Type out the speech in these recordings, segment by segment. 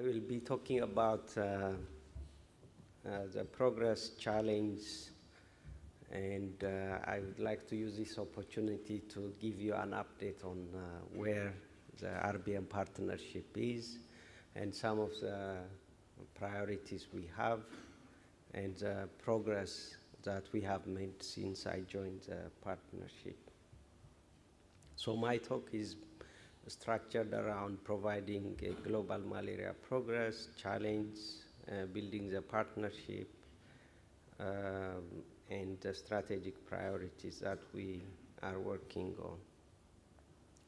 I will be talking about the progress, challenge, and I would like to use this opportunity to give you an update on where the RBM Partnership is and some of the priorities we have and the progress that we have made since I joined the partnership. So my talk is structured around providing a global malaria progress, challenge, building the partnership, and the strategic priorities that we are working on.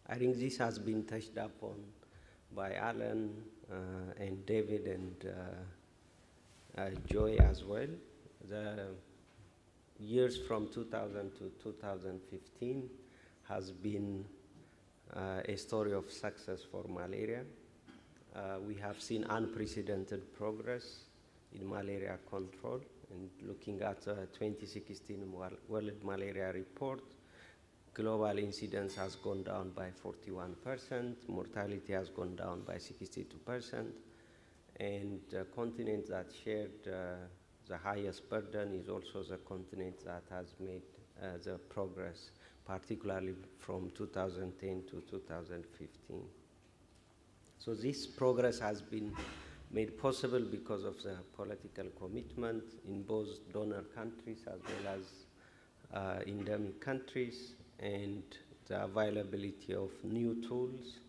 I think this has been touched upon by Alan and David and Joy as well. The years from 2000 to 2015 has been a story of success for malaria. We have seen unprecedented progress in malaria control, and looking at the 2016 World Malaria Report, global incidence has gone down by 41%, mortality has gone down by 62%, and the continent that shared the highest burden is also the continent that has made the progress, particularly from 2010 to 2015. So this progress has been made possible because of the political commitment in both donor countries as well as endemic countries, and the availability of new tools,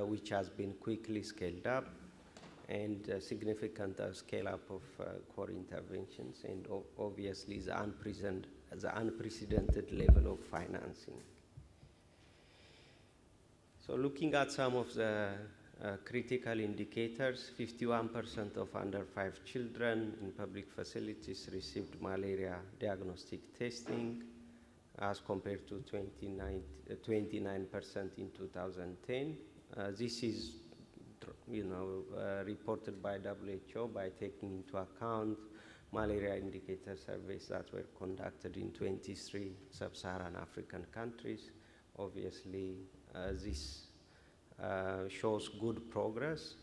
which has been quickly scaled up, and significant scale-up of core interventions, and obviously the unprecedented level of financing. So looking at some of the critical indicators, 51% of under 5 children in public facilities received malaria diagnostic testing, as compared to 29% in 2010. This is reported by WHO by taking into account malaria indicator surveys that were conducted in 23 sub-Saharan African countries. Obviously, this shows good progress.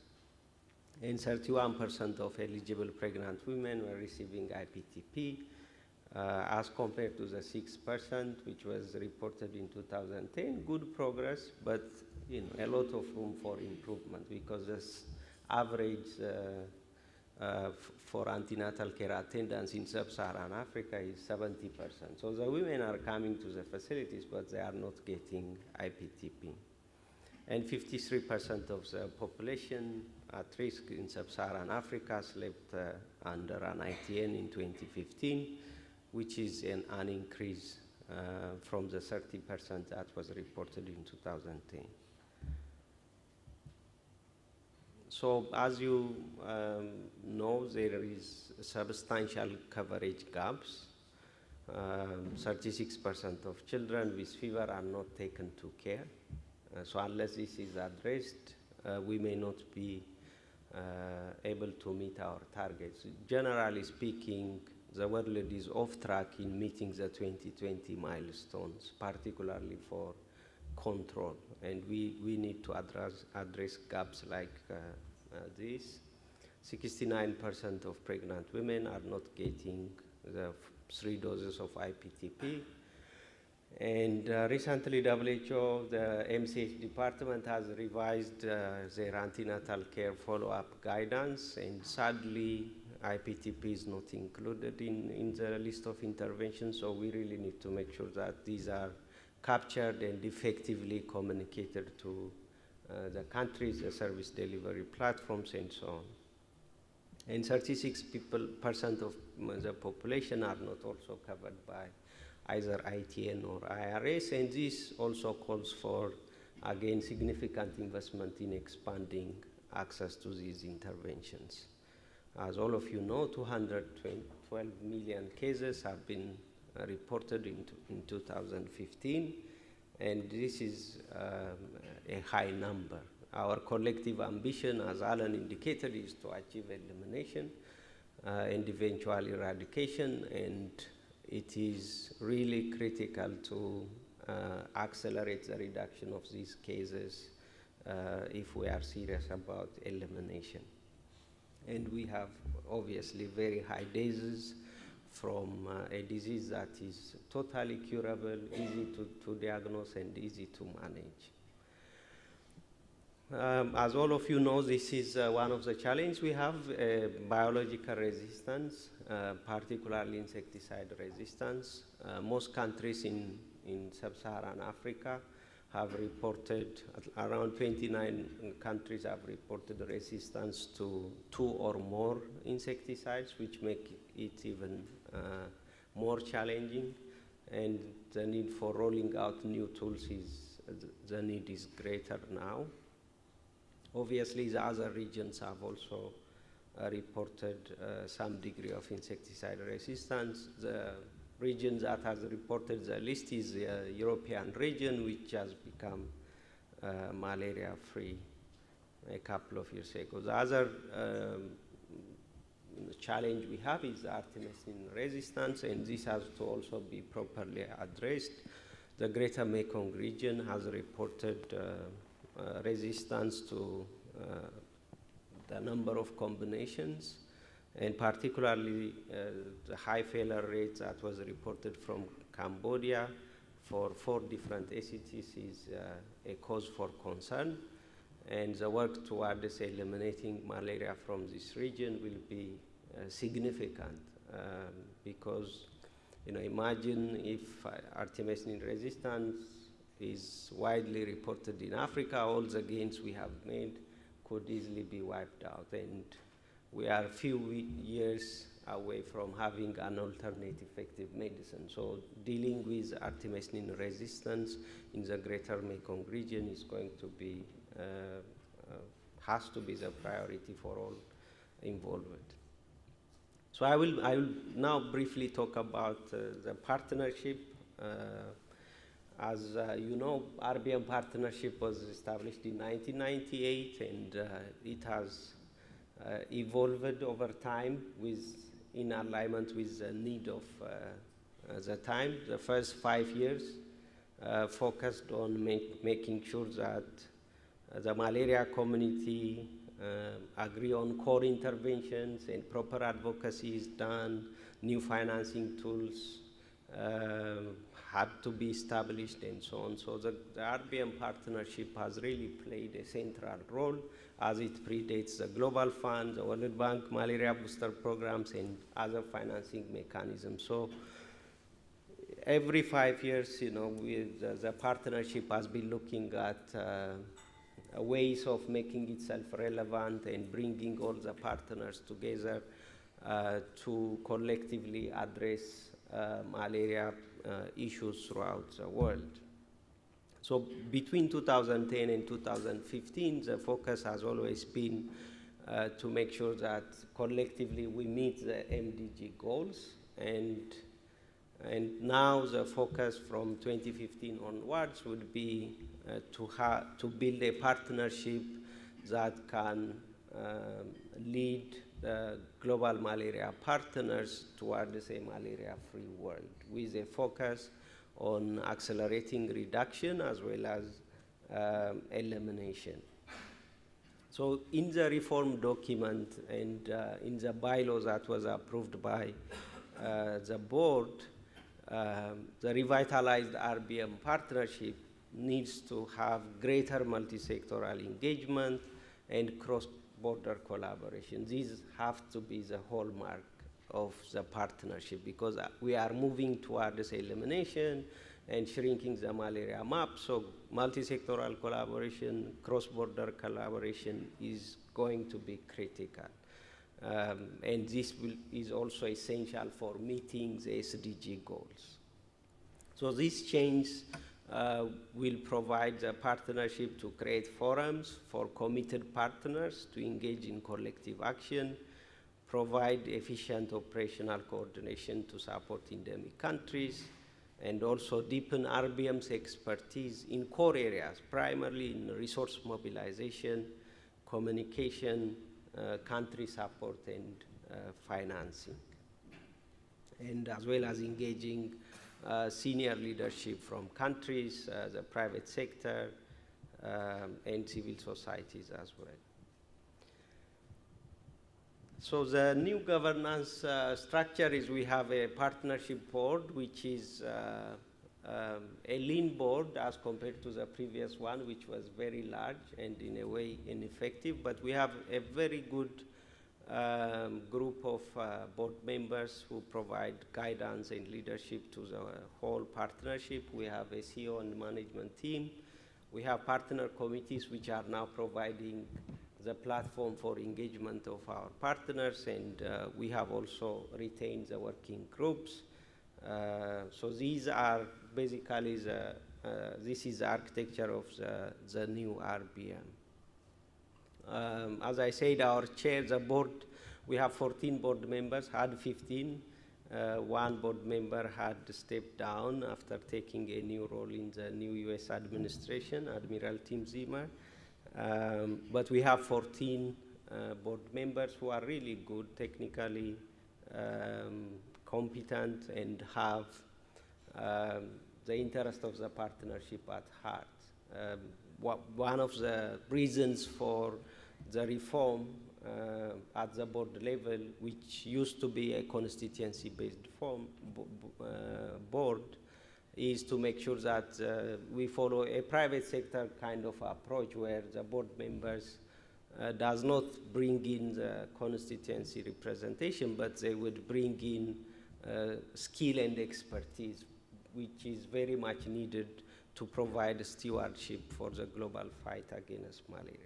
And 31% of eligible pregnant women were receiving IPTP, as compared to the 6% which was reported in 2010. Good progress, but a lot of room for improvement, because this average for antenatal care attendance in sub-Saharan Africa is 70%. So the women are coming to the facilities, but they are not getting IPTP. And 53% of the population at risk in sub-Saharan Africa slept under an ITN in 2015, which is an increase from the 30% that was reported in 2010. So as you know, there is substantial coverage gaps. 36% of children with fever are not taken to care. So unless this is addressed, we may not be able to meet our targets. Generally speaking, the world is off track in meeting the 2020 milestones, particularly for control, and we need to address gaps like this. 69% of pregnant women are not getting the 3 doses of IPTP. And recently, WHO, the MCH department, has revised their antenatal care follow-up guidance, and sadly, IPTP is not included in the list of interventions, so we really need to make sure that these are captured and effectively communicated to the countries, the service delivery platforms, and so on. And 36% of the population are not also covered by either ITN or IRS, and this also calls for, again, significant investment in expanding access to these interventions. As all of you know, 212 million cases have been reported in 2015, and this is a high number. Our collective ambition, as Alan indicated, is to achieve elimination and eventual eradication, and it is really critical to accelerate the reduction of these cases if we are serious about elimination. And we have obviously very high deaths from a disease that is totally curable, easy to diagnose, and easy to manage. As all of you know, this is one of the challenges we have, biological resistance, particularly insecticide resistance. Most countries in sub-Saharan Africa have reported, around 29 countries have reported resistance to 2 or more insecticides, which make it even more challenging. And the need for rolling out new tools the need is greater now. Obviously, the other regions have also reported some degree of insecticide resistance. The region that has reported the least is the European region, which has become malaria-free a couple of years ago. The other challenge we have is artemisinin resistance, and this has to also be properly addressed. The Greater Mekong region has reported resistance to the number of combinations, and particularly the high failure rate that was reported from Cambodia for 4 different ACTs is a cause for concern. And the work towards eliminating malaria from this region will be significant because, imagine if artemisinin resistance is widely reported in Africa, all the gains we have made could easily be wiped out. And we are a few years away from having an alternate effective medicine. So dealing with artemisinin resistance in the Greater Mekong region is going to be, has to be the priority for all involved. So I will now briefly talk about the partnership. As you know, RBM Partnership was established in 1998, and it has evolved over time in alignment with the need of the time. The first 5 years focused on making sure that the malaria community agree on core interventions and proper advocacy is done, new financing tools had to be established, and so on. So the RBM Partnership has really played a central role as it predates the Global Fund, the World Bank malaria booster programs, and other financing mechanisms. So every 5 years, the partnership has been looking at ways of making itself relevant and bringing all the partners together to collectively address malaria issues throughout the world. So between 2010 and 2015, the focus has always been to make sure that collectively we meet the MDG goals, and now the focus from 2015 onwards would be to build a partnership that can lead the global malaria partners towards a malaria-free world, with a focus on accelerating reduction as well as elimination. So in the reform document and in the bylaws that was approved by the board, the revitalized RBM partnership needs to have greater multi-sectoral engagement and cross-border collaboration. These have to be the hallmark of the partnership, because we are moving towards elimination and shrinking the malaria map. So multi-sectoral collaboration, cross-border collaboration is going to be critical. And this is also essential for meeting the SDG goals. So this change will provide the partnership to create forums for committed partners to engage in collective action, provide efficient operational coordination to support endemic countries, and also deepen RBM's expertise in core areas, primarily in resource mobilization, communication, country support, and financing, and as well as engaging senior leadership from countries, the private sector, and civil societies as well. So the new governance structure is we have a partnership board, which is a lean board as compared to the previous one, which was very large and in a way ineffective. But we have a very good group of board members who provide guidance and leadership to the whole partnership. We have a CEO and management team. We have partner committees which are now providing the platform for engagement of our partners, and we have also retained the working groups. So these are basically this is the architecture of the new RBM. As I said, our chair, the board, we have 14 board members, had 15. One board member had stepped down after taking a new role in the new U.S. administration, Admiral Tim Zimmer. But we have 14 board members who are really good, technically competent, and have the interest of the partnership at heart. One of the reasons for the reform at the board level, which used to be a constituency-based board, is to make sure that we follow a private sector kind of approach where the board members does not bring in the constituency representation, but they would bring in skill and expertise, which is very much needed to provide stewardship for the global fight against malaria.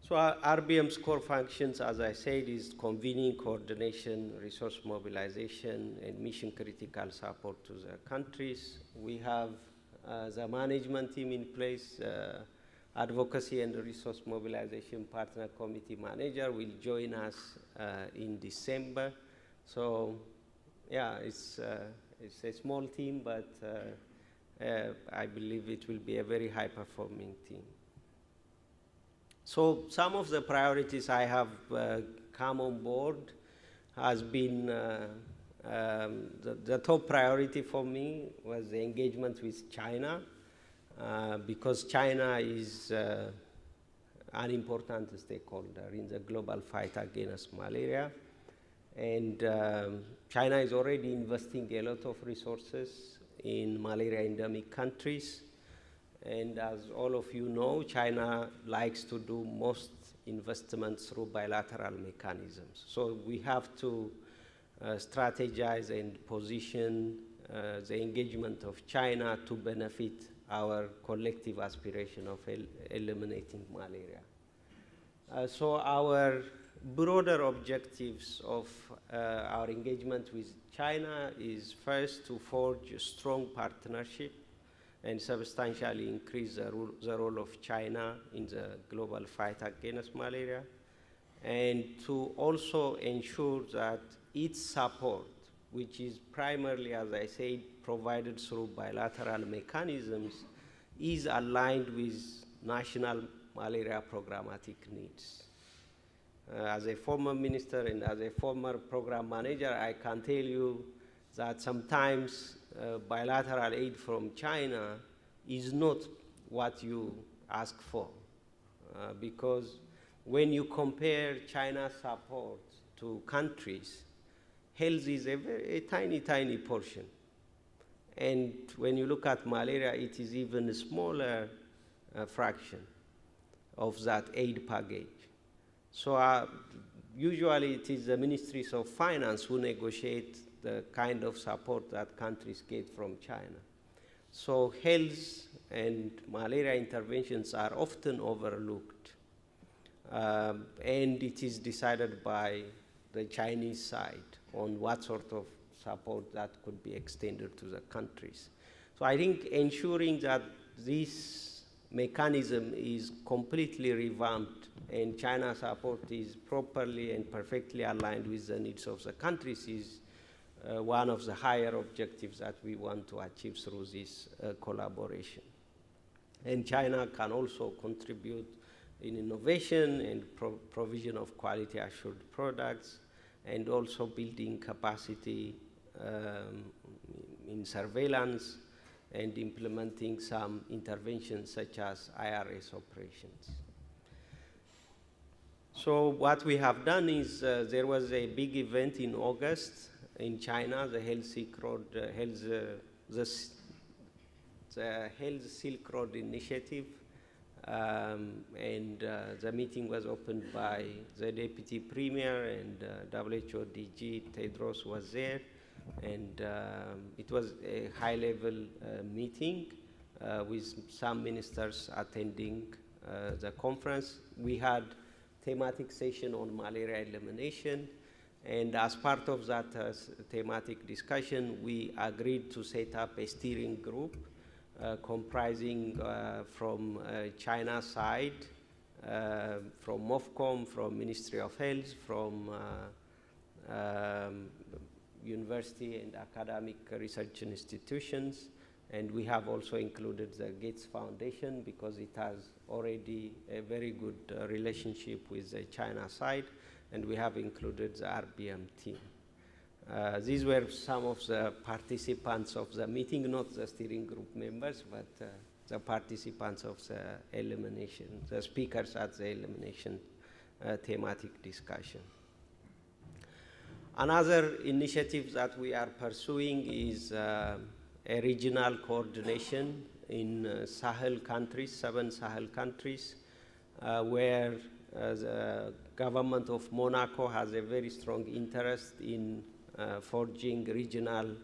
So RBM's core functions, as I said, is convening, coordination, resource mobilization, and mission-critical support to the countries. We have the management team in place. Advocacy and Resource Mobilization Partner Committee Manager will join us in December. So, yeah, it's a small team, but I believe it will be a very high-performing team. So some of the priorities I have come on board has been, the top priority for me was the engagement with China, because China is an important stakeholder in the global fight against malaria. And China is already investing a lot of resources in malaria endemic countries. And as all of you know, China likes to do most investments through bilateral mechanisms. So we have to strategize and position the engagement of China to benefit our collective aspiration of eliminating malaria. So our broader objectives of our engagement with China is first to forge a strong partnership and substantially increase the role of China in the global fight against malaria, and to also ensure that its support, which is primarily, as I said, provided through bilateral mechanisms, is aligned with national malaria programmatic needs. As a former minister and as a former program manager, I can tell you that sometimes bilateral aid from China is not what you ask for, because when you compare China's support to countries, health is a tiny, tiny portion. And when you look at malaria, it is even a smaller fraction of that aid package. So usually it is the ministries of finance who negotiate the kind of support that countries get from China. So health and malaria interventions are often overlooked. And it is decided by the Chinese side on what sort of support that could be extended to the countries. So I think ensuring that this mechanism is completely revamped and China's support is properly and perfectly aligned with the needs of the countries is one of the higher objectives that we want to achieve through this collaboration. And China can also contribute in innovation and provision of quality assured products, and also building capacity in surveillance and implementing some interventions such as IRS operations. So what we have done is there was a big event in August in China, the Health Silk Road, the Health Silk Road Initiative, and the meeting was opened by the Deputy Premier, and WHO DG Tedros was there, and it was a high-level meeting with some ministers attending the conference. We had thematic session on malaria elimination, and as part of that thematic discussion, we agreed to set up a steering group comprising from China side, from MOFCOM, from Ministry of Health, from university and academic research institutions, and we have also included the Gates Foundation because it has already a very good relationship with the China side, and we have included the RBM team. These were some of the participants of the meeting, not the steering group members, but the participants of the elimination, the speakers at the elimination thematic discussion. Another initiative that we are pursuing is a regional coordination in Sahel countries, 7 Sahel countries, where the government of Monaco has a very strong interest in forging regional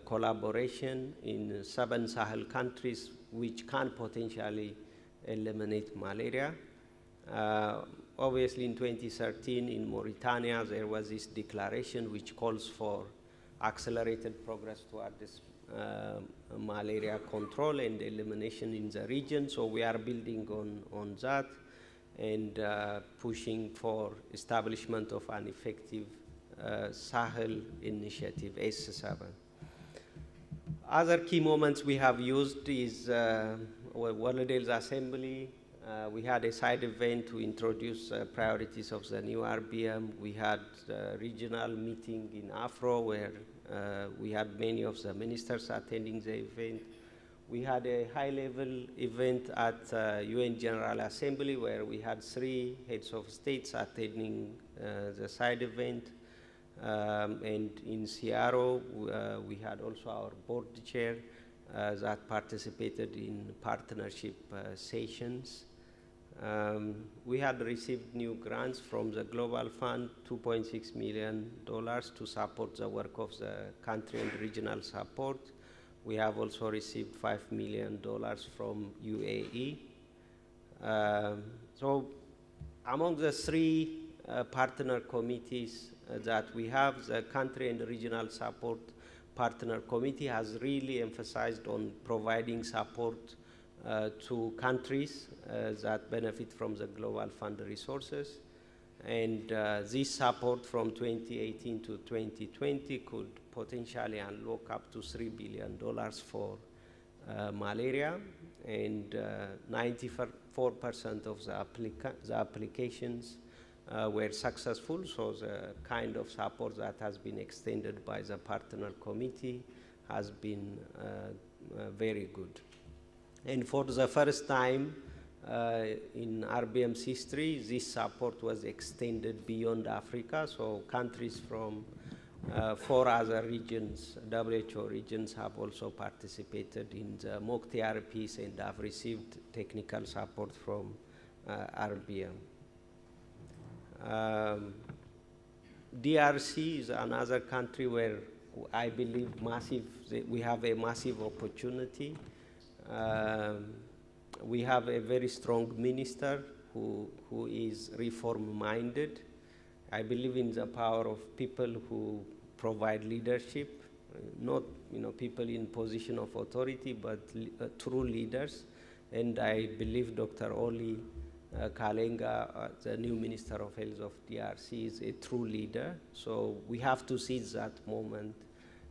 collaboration in 7 Sahel countries, which can potentially eliminate malaria. Obviously, in 2013, in Mauritania, there was this declaration which calls for accelerated progress toward this malaria control and elimination in the region. So we are building on that and pushing for establishment of an effective Sahel Initiative, S7. Other key moments we have used is World Health Assembly. We had a side event to introduce priorities of the new RBM. We had a regional meeting in Afro where we had many of the ministers attending the event. We had a high-level event at UN General Assembly where we had 3 heads of states attending the side event. And in Seattle, we had also our board chair that participated in partnership sessions. We had received new grants from the Global Fund, $2.6 million to support the work of the country and regional support. We have also received $5 million from UAE. So among the 3 partner committees that we have, the country and regional support partner committee has really emphasized on providing support to countries that benefit from the Global Fund resources. And this support from 2018 to 2020 could potentially unlock up to $3 billion for malaria, and 94% of the applications were successful, so the kind of support that has been extended by the partner committee has been very good. And for the first time in RBM's history, this support was extended beyond Africa, so countries from 4 other regions, WHO regions, have also participated in the mock TRPs and have received technical support from RBM. DRC is another country where I believe we have a massive opportunity. We have a very strong minister who is reform-minded. I believe in the power of people who provide leadership, not people in position of authority, but true leaders. And I believe Dr. Oli Kalenga, the new Minister of Health of DRC, is a true leader. So we have to seize that moment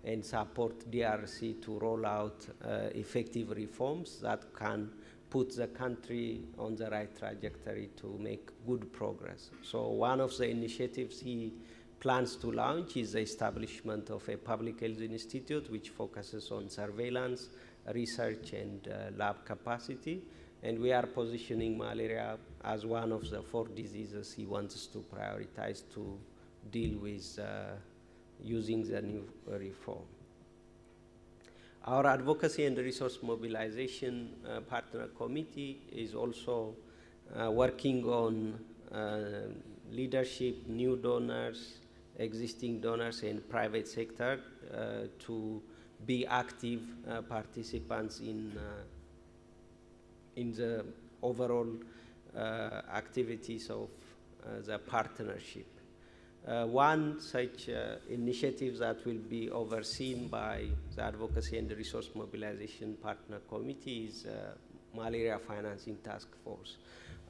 and support DRC to roll out effective reforms that can put the country on the right trajectory to make good progress. So one of the initiatives he plans to launch is the establishment of a public health institute which focuses on surveillance, research, and lab capacity. And we are positioning malaria as one of the 4 diseases he wants to prioritize to deal with using the new reform. Our Advocacy and Resource Mobilization Partner Committee is also working on leadership, new donors, existing donors, and private sector to be active participants in the overall activities of the partnership. One such initiative that will be overseen by the Advocacy and Resource Mobilization Partner Committee is Malaria Financing Task Force.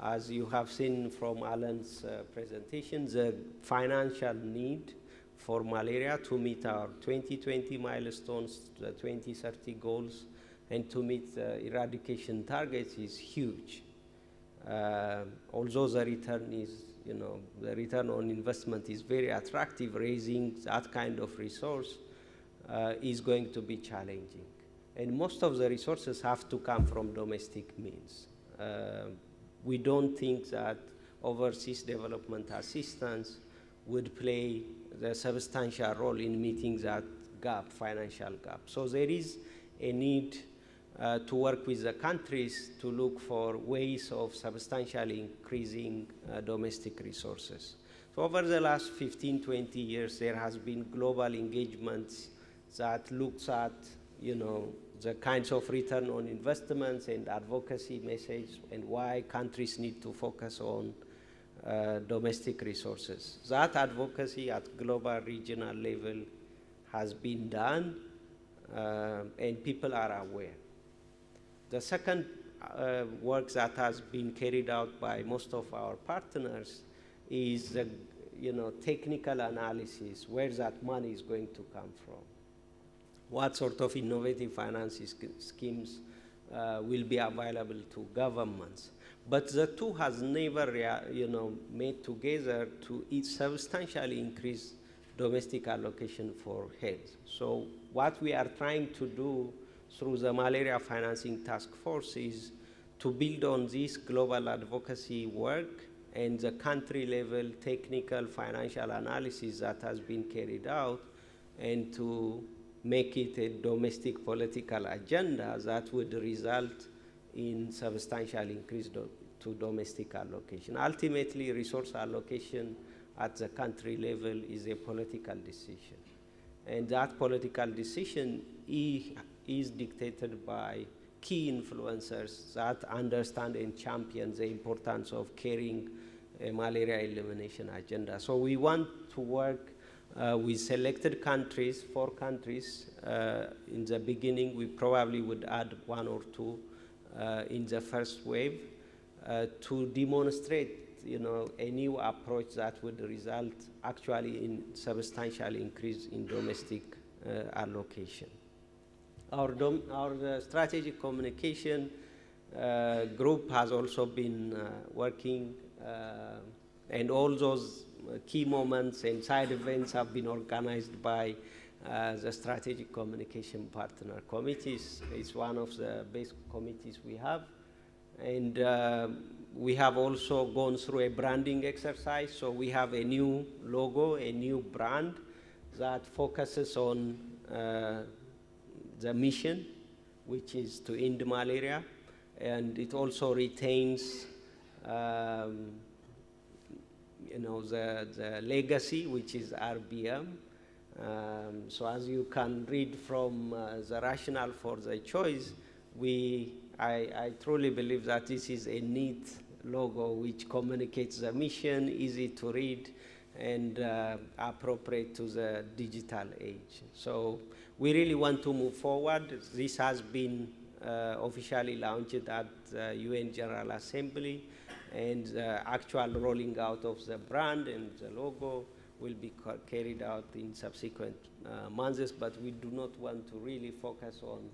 As you have seen from Alan's presentation, the financial need for malaria to meet our 2020 milestones, the 2030 goals, and to meet the eradication targets is huge. Although the return is, the return on investment is very attractive, raising that kind of resource is going to be challenging. And most of the resources have to come from domestic means. We don't think that overseas development assistance would play the substantial role in meeting that gap, financial gap. So there is a need to work with the countries to look for ways of substantially increasing domestic resources. So over the last 15, 20 years, there has been global engagements that looks at, the kinds of return on investments and advocacy message and why countries need to focus on domestic resources. That advocacy at global, regional level has been done, and people are aware. The second work that has been carried out by most of our partners is the technical analysis, where that money is going to come from. What sort of innovative financing schemes will be available to governments. But the two has never made together to substantially increase domestic allocation for health. So what we are trying to do through the Malaria Financing Task Force is to build on this global advocacy work and the country level technical financial analysis that has been carried out, and to make it a domestic political agenda that would result in substantial increase to domestic allocation. Ultimately, resource allocation at the country level is a political decision. And that political decision is dictated by key influencers that understand and champion the importance of carrying a malaria elimination agenda. So we want to work with selected countries, 4 countries. In the beginning, we probably would add 1 or 2 in the first wave to demonstrate a new approach that would result actually in substantial increase in domestic allocation. Our strategic communication group has also been working, and all those key moments and side events have been organized by the Strategic Communication Partner Committees. It's one of the best committees we have. And we have also gone through a branding exercise. So we have a new logo, a new brand that focuses on the mission, which is to end malaria. And it also retains the legacy, which is RBM. So as you can read from the rationale for the choice, I truly believe that this is a neat logo which communicates the mission, easy to read, and appropriate to the digital age. So we really want to move forward. This has been officially launched at the UN General Assembly, and the actual rolling out of the brand and the logo will be carried out in subsequent months, but we do not want to really focus on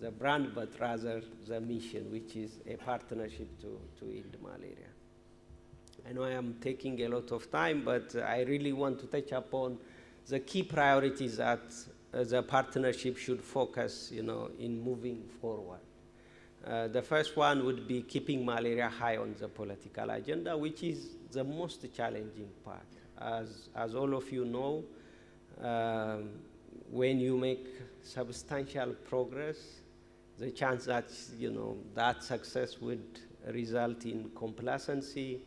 the brand, but rather the mission, which is a partnership to end malaria. I know I am taking a lot of time, but I really want to touch upon the key priorities that the partnership should focus, in moving forward. The first one would be keeping malaria high on the political agenda, which is the most challenging part. As all of you know, when you make substantial progress, the chance that, that success would result in complacency,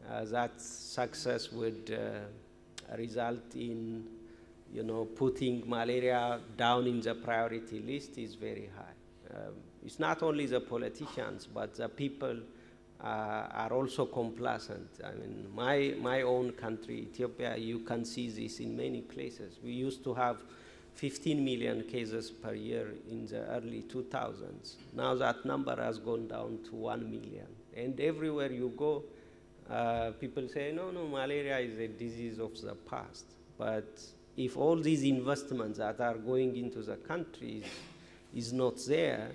that success would result in, putting malaria down in the priority list is very high. It's not only the politicians, but the people are also complacent. I mean, my own country, Ethiopia, you can see this in many places. We used to have 15 million cases per year in the early 2000s. Now that number has gone down to 1 million. And everywhere you go, people say, no, malaria is a disease of the past. But if all these investments that are going into the country is not there,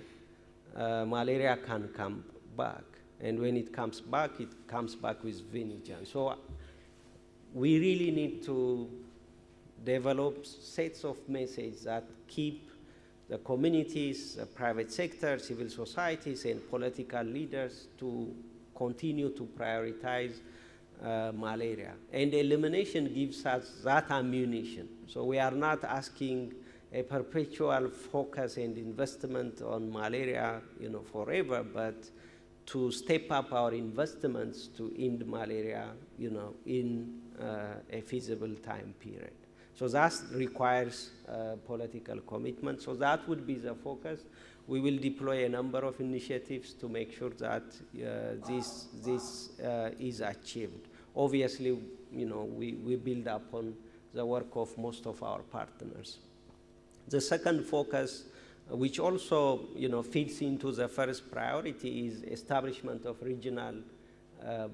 malaria can come back. And when it comes back with vengeance. So we really need to develop sets of messages that keep the communities, the private sector, civil societies, and political leaders to continue to prioritize malaria. And elimination gives us that ammunition. So we are not asking a perpetual focus and investment on malaria, forever, but to step up our investments to end malaria, in a feasible time period. So that requires political commitment. So that would be the focus. We will deploy a number of initiatives to make sure that this is achieved. Obviously, we build upon the work of most of our partners. The second focus, which also fits into the first priority, is establishment of regional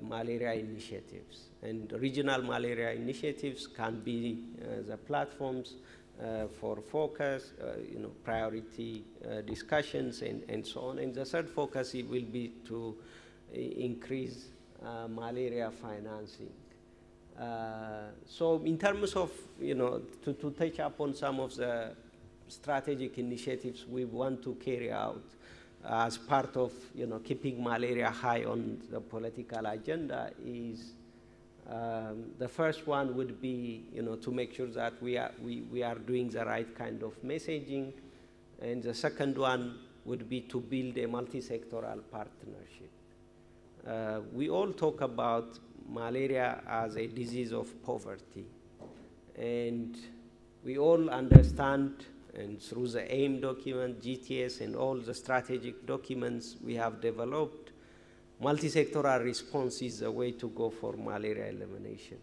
malaria initiatives. And regional malaria initiatives can be the platforms for focus, priority discussions, and so on. And the third focus will be to increase malaria financing. So in terms of, to touch upon some of the strategic initiatives we want to carry out as part of, keeping malaria high on the political agenda is the first one would be, to make sure that we are doing the right kind of messaging. And the second one would be to build a multi-sectoral partnership. We all talk about malaria as a disease of poverty. And we all understand, and through the AIM document, GTS, and all the strategic documents we have developed, multi-sectoral response is the way to go for malaria elimination.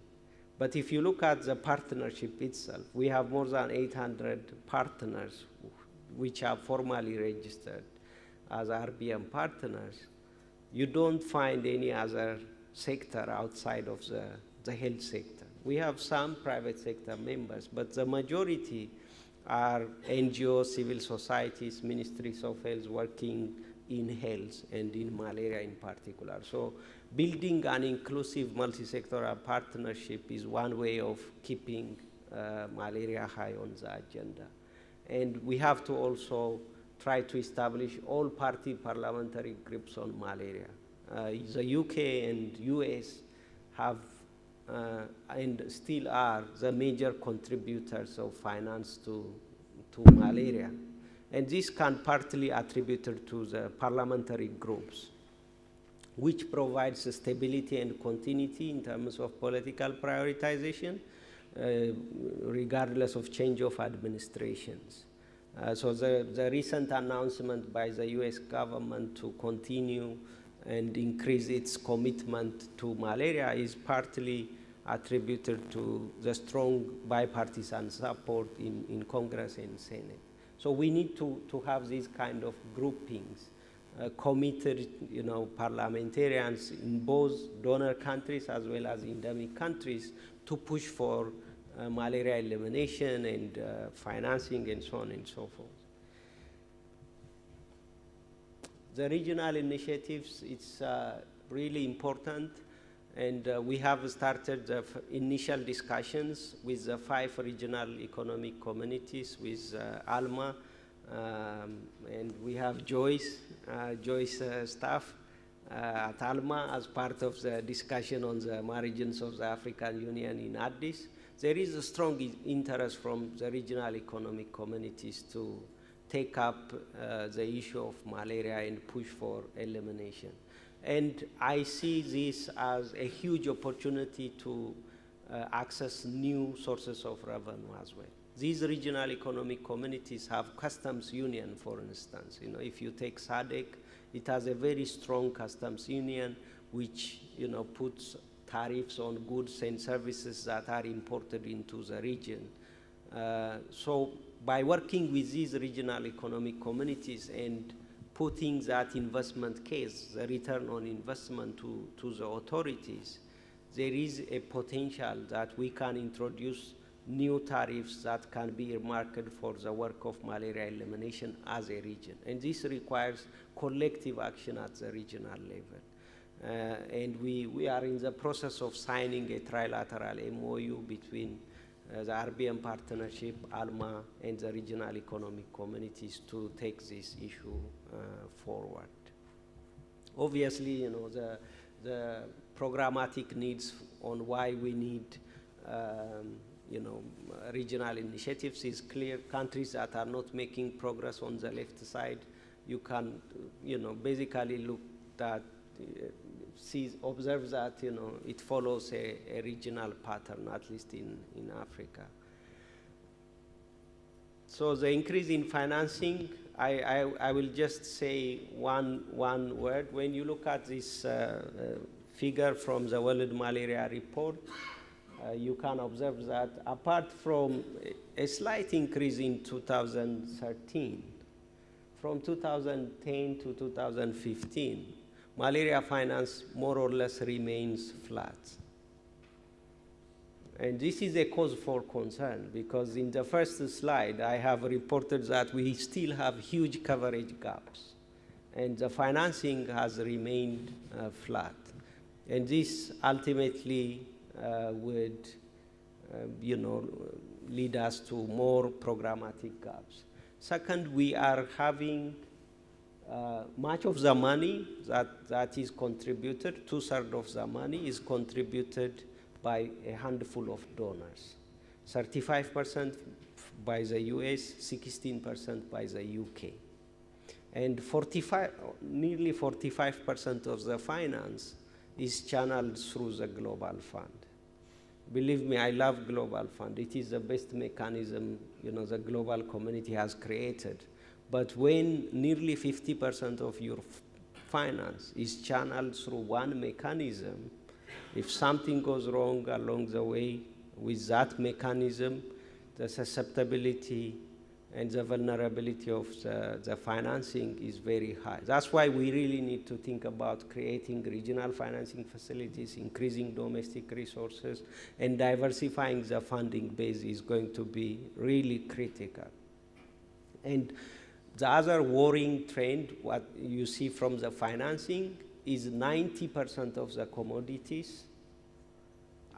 But if you look at the partnership itself, we have more than 800 partners which are formally registered as RBM partners. You don't find any other sector outside of the health sector. We have some private sector members, but the majority are NGOs, civil societies, ministries of health working in health and in malaria in particular. So building an inclusive multi-sectoral partnership is one way of keeping malaria high on the agenda. And we have to also try to establish all-party parliamentary groups on malaria. The UK and US have and still are the major contributors of finance to malaria. And this can partly attributed to the parliamentary groups, which provides stability and continuity in terms of political prioritization, regardless of change of administrations. So the recent announcement by the US government to continue and increase its commitment to malaria is partly attributed to the strong bipartisan support in Congress and Senate. So we need to have these kind of groupings, committed, parliamentarians in both donor countries as well as endemic countries to push for malaria elimination and financing and so on and so forth. The regional initiatives, it's really important, and we have started the initial discussions with the 5 regional economic communities with ALMA, and we have Joyce Joyce staff at ALMA as part of the discussion on the margins of the African Union in Addis. There is a strong interest from the regional economic communities to take up the issue of malaria and push for elimination. And I see this as a huge opportunity to access new sources of revenue as well. These regional economic communities have customs union, for instance. You know, if you take SADC, it has a very strong customs union which, you know, puts tariffs on goods and services that are imported into the region. So by working with these regional economic communities and putting that investment case, the return on investment to the authorities, there is a potential that we can introduce new tariffs that can be earmarked for the work of malaria elimination as a region. And this requires collective action at the regional level. And we are in the process of signing a trilateral MOU between the RBM Partnership, ALMA, and the regional economic communities to take this issue forward. Obviously, you know, the programmatic needs on why we need you know, regional initiatives is clear. Countries that are not making progress on the left side, you can, you know, basically look at, observe that, you know, it follows a regional pattern, at least in Africa. So the increase in financing, I will just say one word. When you look at this figure from the World Malaria Report, you can observe that apart from a slight increase in 2013, from 2010 to 2015, malaria finance more or less remains flat. And this is a cause for concern because in the first slide, I have reported that we still have huge coverage gaps and the financing has remained flat. And this ultimately would, you know, lead us to more programmatic gaps. Second, we are having much of the money that is contributed, 2/3 of the money is contributed by a handful of donors. 35% by the US, 16% by the UK. And nearly 45% of the finance is channeled through the Global Fund. Believe me, I love Global Fund. It is the best mechanism, you know, the global community has created. But when nearly 50% of your finance is channeled through one mechanism, if something goes wrong along the way with that mechanism, the susceptibility and the vulnerability of the financing is very high. That's why we really need to think about creating regional financing facilities, increasing domestic resources, and diversifying the funding base is going to be really critical. And the other worrying trend, what you see from the financing, is 90% of the commodities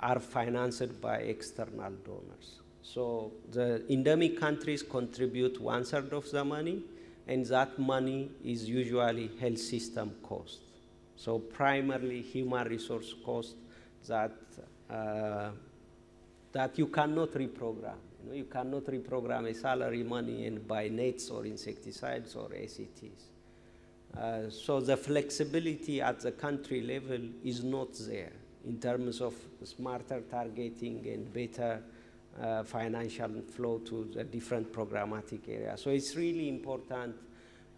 are financed by external donors. So the endemic countries contribute 1/3 of the money, and that money is usually health system cost. So primarily human resource cost that you cannot reprogram. You know, you cannot reprogram a salary money and buy nets or insecticides or ACTs. So the flexibility at the country level is not there in terms of smarter targeting and better financial flow to the different programmatic areas. So it's really important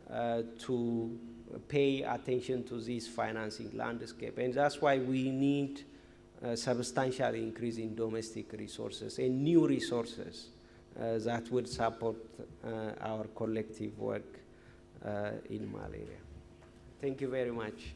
to pay attention to this financing landscape. And that's why we need a substantial increase in domestic resources and new resources that would support our collective work in malaria. Thank you very much.